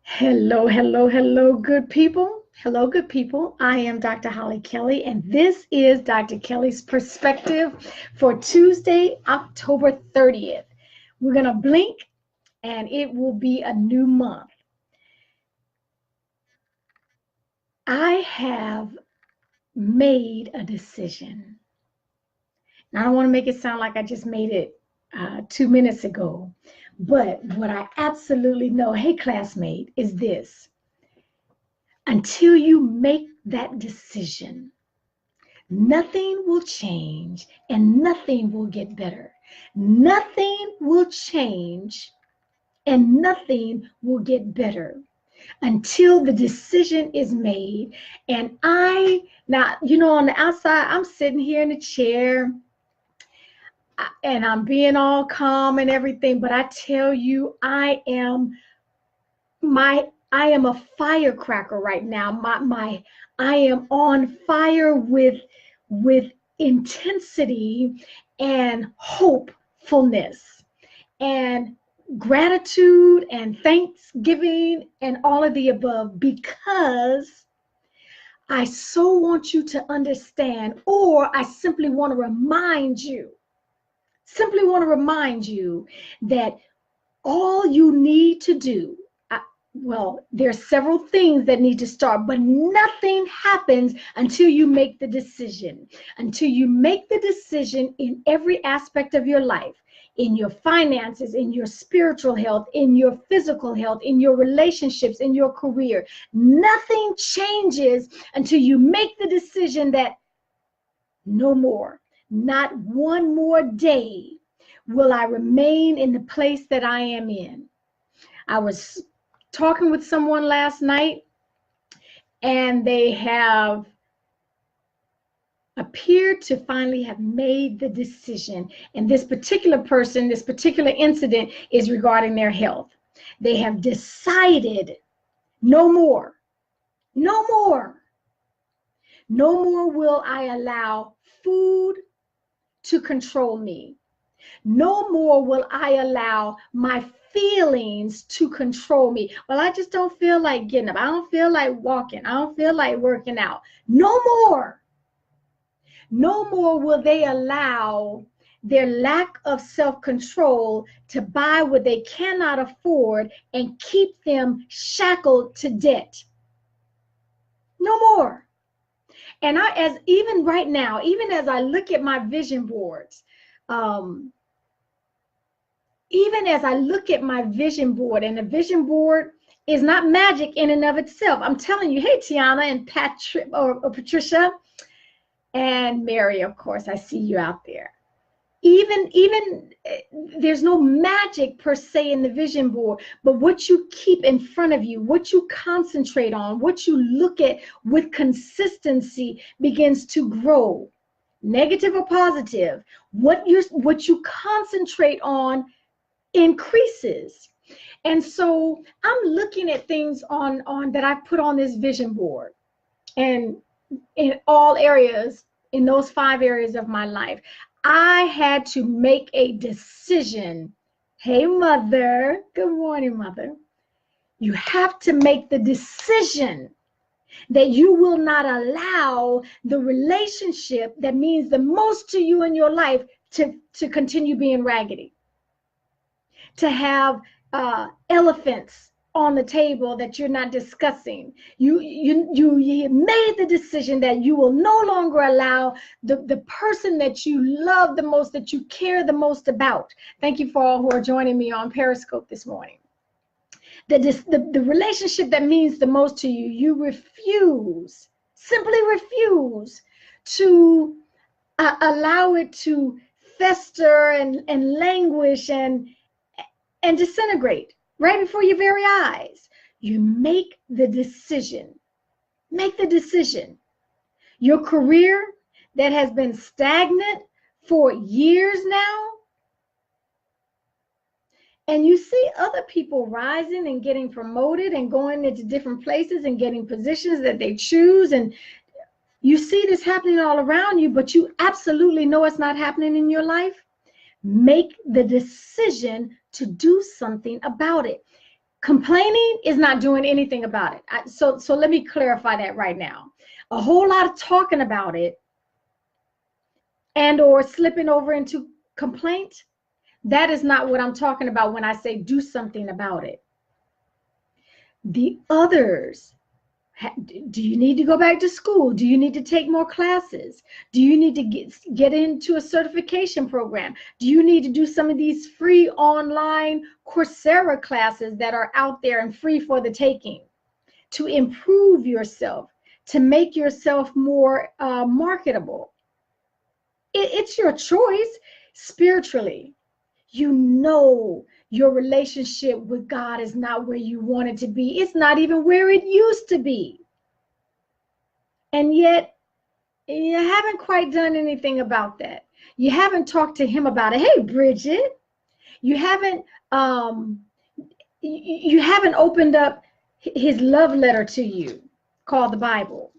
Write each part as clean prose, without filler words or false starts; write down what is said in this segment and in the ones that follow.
Hello, hello, hello, good people. Hello, good people. I am Dr. Hollie Kelly, and this is Dr. Kelly's perspective for Tuesday, October 30th. We're going to blink, and it will be a new month. I have made a decision. Now, I don't want to make it sound like I just made it 2 minutes ago, but what I absolutely know, hey, classmate, is this. Until you make that decision, nothing will change and nothing will get better. Nothing will change and nothing will get better until the decision is made. And now, on the outside, I'm sitting here in the chair and I'm being all calm and everything, but I tell you, I am a firecracker right now. I am on fire with intensity and hopefulness and gratitude and thanksgiving and all of the above, because I so want you to understand, or I simply want to remind you that all you need to do, well, there's several things that need to start, but nothing happens until you make the decision. Until you make the decision in every aspect of your life, in your finances, in your spiritual health, in your physical health, in your relationships, in your career. Nothing changes until you make the decision that no more, not one more day will I remain in the place that I am in. I was talking with someone last night, and they have appeared to finally have made the decision. And this particular person, this particular incident is regarding their health. They have decided no more, no more, no more will I allow food to control me. No more will I allow my feelings to control me. Well, I just don't feel like getting up. I don't feel like walking. I don't feel like working out. No more. No more will they allow their lack of self-control to buy what they cannot afford and keep them shackled to debt. No more. And even right now, even as I look at my vision boards, even as I look at my vision board, and the vision board is not magic in and of itself. I'm telling you, hey, Tiana and Patrick or Patricia and Mary, of course, I see you out there. Even there's no magic per se in the vision board, but what you keep in front of you, what you concentrate on, what you look at with consistency begins to grow. Negative or positive, what you concentrate on increases. And so I'm looking at things on that I put on this vision board, and in all areas, in those 5 areas of my life, I had to make a decision. Hey, mother. Good morning, mother. You have to make the decision that you will not allow the relationship that means the most to you in your life to continue being raggedy, to have elephants on the table that you're not discussing. You made the decision that you will no longer allow the person that you love the most, that you care the most about. Thank you for all who are joining me on Periscope this morning. The relationship that means the most to you, you refuse, simply refuse to allow it to fester and languish and disintegrate right before your very eyes. You make the decision. Make the decision. Your career that has been stagnant for years now, and you see other people rising and getting promoted and going into different places and getting positions that they choose, and you see this happening all around you, but you absolutely know it's not happening in your life. Make the decision to do something about it. Complaining is not doing anything about it. So let me clarify that right now. A whole lot of talking about it and or slipping over into complaint, that is not what I'm talking about when I say do something about it. The others, do you need to go back to school? Do you need to take more classes? Do you need to get into a certification program? Do you need to do some of these free online Coursera classes that are out there and free for the taking to improve yourself, to make yourself more marketable? It's your choice. Spiritually, you know your relationship with God is not where you want it to be. It's not even where it used to be. And yet, you haven't quite done anything about that. You haven't talked to him about it. Hey, Bridget, you haven't opened up his love letter to you called the Bible.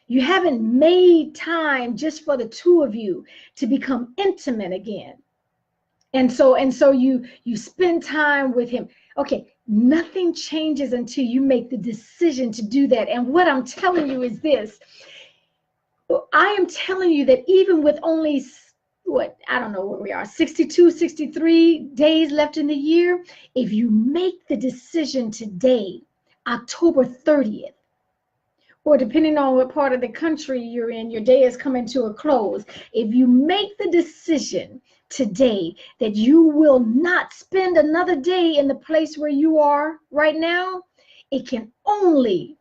You haven't made time just for the two of you to become intimate again. And so you spend time with him. Okay, nothing changes until you make the decision to do that. And what I'm telling you is this. I am telling you that even with only, I don't know where we are, 62, 63 days left in the year, if you make the decision today, October 30th, or depending on what part of the country you're in, your day is coming to a close. If you make the decision today that you will not spend another day in the place where you are right now, it can only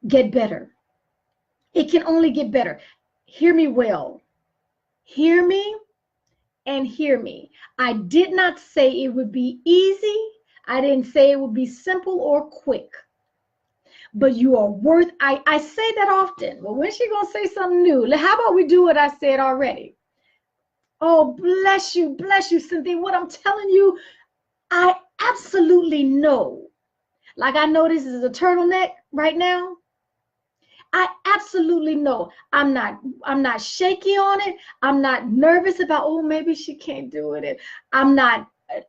get better. It can only get better. Hear me well. Hear me and hear me. I did not say it would be easy. I didn't say it would be simple or quick. But you are worth, I say that often. Well, when's she going to say something new? How about we do what I said already? Oh, bless you, Cynthia. What I'm telling you, I absolutely know. Like I know this is a turtleneck right now. I absolutely know. I'm not shaky on it. I'm not nervous about, oh, maybe she can't do it. I'm not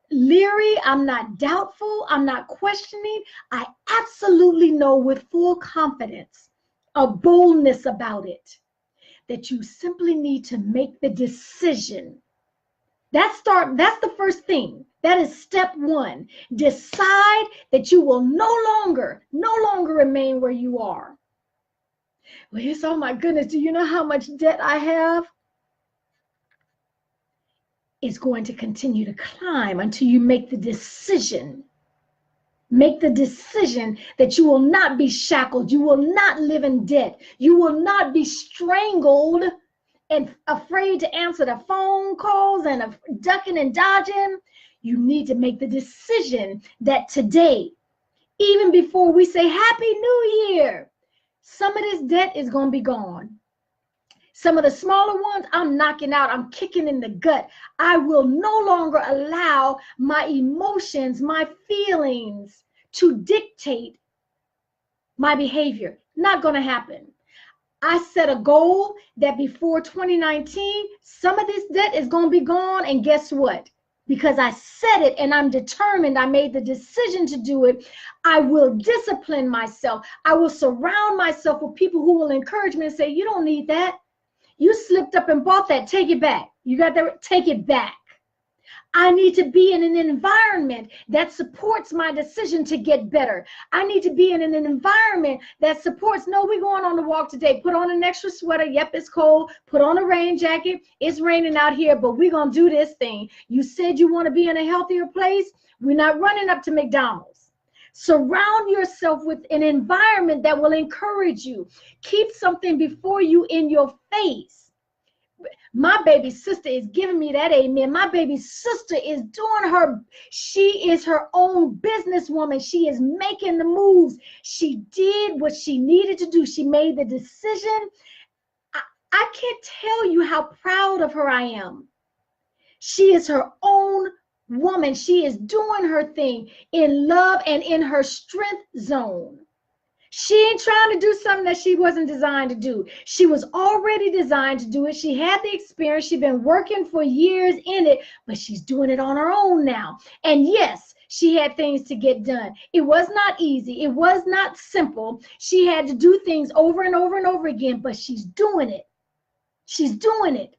leery. I'm not doubtful. I'm not questioning. I absolutely know with full confidence, a boldness about it, that you simply need to make the decision. That's the first thing. That is step one. Decide that you will no longer remain where you are. Well, it's, oh my goodness, do you know how much debt I have? It's going to continue to climb until you make the decision. Make the decision that you will not be shackled. You will not live in debt. You will not be strangled and afraid to answer the phone calls and ducking and dodging. You need to make the decision that today, even before we say Happy New Year, some of this debt is going to be gone. Some of the smaller ones, I'm knocking out. I'm kicking in the gut. I will no longer allow my emotions, my feelings to dictate my behavior. Not going to happen. I set a goal that before 2019, some of this debt is going to be gone. And guess what? Because I said it and I'm determined, I made the decision to do it, I will discipline myself. I will surround myself with people who will encourage me and say, you don't need that. You slipped up and bought that. Take it back. You got that? Take it back. I need to be in an environment that supports my decision to get better. I need to be in an environment that supports, no, we're going on the walk today. Put on an extra sweater. Yep, it's cold. Put on a rain jacket. It's raining out here, but we're going to do this thing. You said you want to be in a healthier place. We're not running up to McDonald's. Surround yourself with an environment that will encourage you. Keep something before you in your face. My baby sister is giving me that amen. My baby sister is doing she is her own businesswoman. She is making the moves. She did what she needed to do. She made the decision. I can't tell you how proud of her I am. She is her own woman. She is doing her thing in love and in her strength zone. She ain't trying to do something that she wasn't designed to do. She was already designed to do it. She had the experience. She's been working for years in it, but she's doing it on her own now. And yes, She had things to get done. It was not easy. It was not simple. She had to do things over and over and over again, but she's doing it. She's doing it.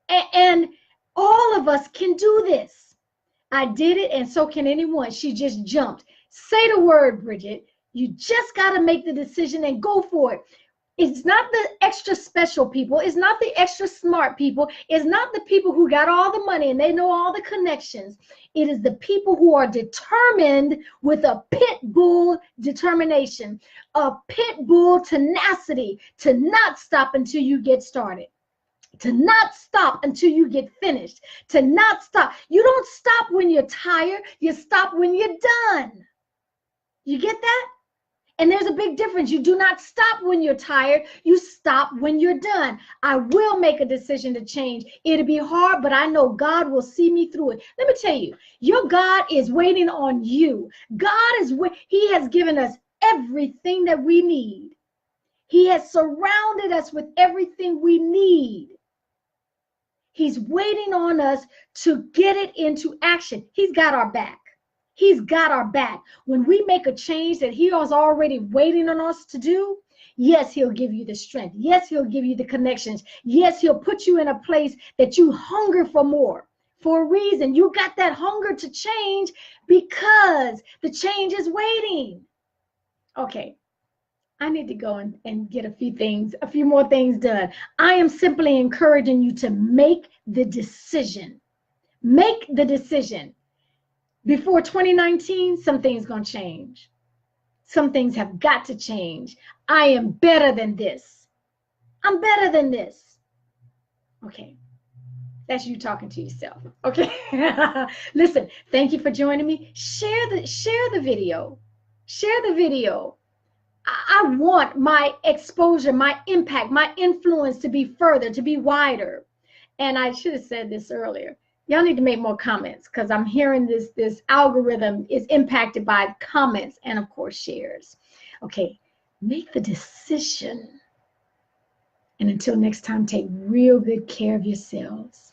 And all of us can do this. I did it, and so can anyone. She just jumped. Say the word, Bridget. You just got to make the decision and go for it. It's not the extra special people. It's not the extra smart people. It's not the people who got all the money and they know all the connections. It is the people who are determined with a pit bull determination, a pit bull tenacity to not stop until you get started, to not stop until you get finished, to not stop. You don't stop when you're tired. You stop when you're done. You get that? And there's a big difference. You do not stop when you're tired. You stop when you're done. I will make a decision to change. It'll be hard, but I know God will see me through it. Let me tell you, your God is waiting on you. He has given us everything that we need. He has surrounded us with everything we need. He's waiting on us to get it into action. He's got our back. He's got our back. When we make a change that he was already waiting on us to do, yes, he'll give you the strength. Yes, he'll give you the connections. Yes, he'll put you in a place that you hunger for more. For a reason, you got that hunger to change because the change is waiting. Okay, I need to go and get a few more things done. I am simply encouraging you to make the decision. Make the decision. Before 2019, some things going to change. Some things have got to change. I am better than this. I'm better than this. Okay. That's you talking to yourself. Okay. Listen, thank you for joining me. Share the video. Share the video. I want my exposure, my impact, my influence to be further, to be wider. And I should have said this earlier. Y'all need to make more comments because I'm hearing this algorithm is impacted by comments and, of course, shares. Okay, make the decision. And until next time, take real good care of yourselves.